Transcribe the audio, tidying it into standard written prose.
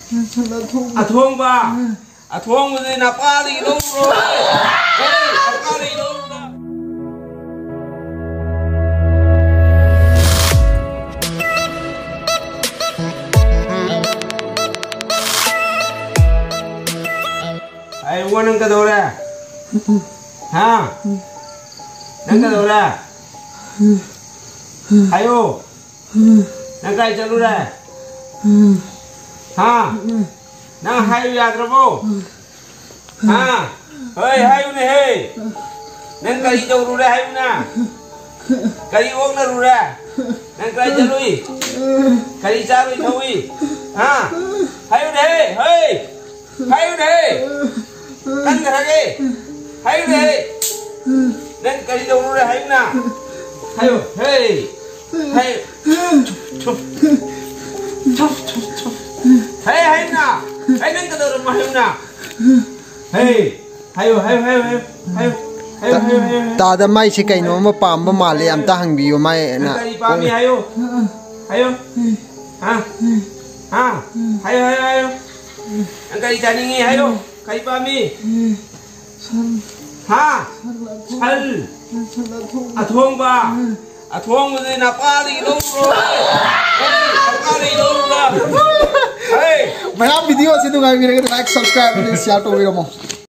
ꯑꯊꯣꯡꯕ ꯑꯊꯣꯡꯕꯗꯤ ꯅꯄꯥꯗꯒꯤ ꯂꯧꯔꯣ ꯅꯄꯥꯗꯒꯤ ꯂꯧꯔꯣ ai uống nâng cái đầu ra ha nâng cái đầu ra ai ô nâng cái chân luôn ra ha nâng hai uống ra vô ha ơi hai uống này nâng cái chân luôn ra hai uống na cái uống nó luôn ra nâng cái chân lui cái chân lui thôi ha hai uống này hey hai uống này nâng cái thằng hai uống nâng cái đầu luôn ra hai uống na hai uống hey hey chụp chụp chụp chụp hey hai uống na hey nâng cái đầu rồi mà hai uống na hey hai uống hai uống hai uống hai uống ta da mai se kai no ma pam ba ma le am ta hang bi yo mai na pa mi hayo hayo ha ha hayo hayo hayo ang kai ta ni ngi hayo kai pa mi ha chal athong ba athong ni na pa ri lo ro pa ri lo ra hey मैं आप video से तो like subscribe and share to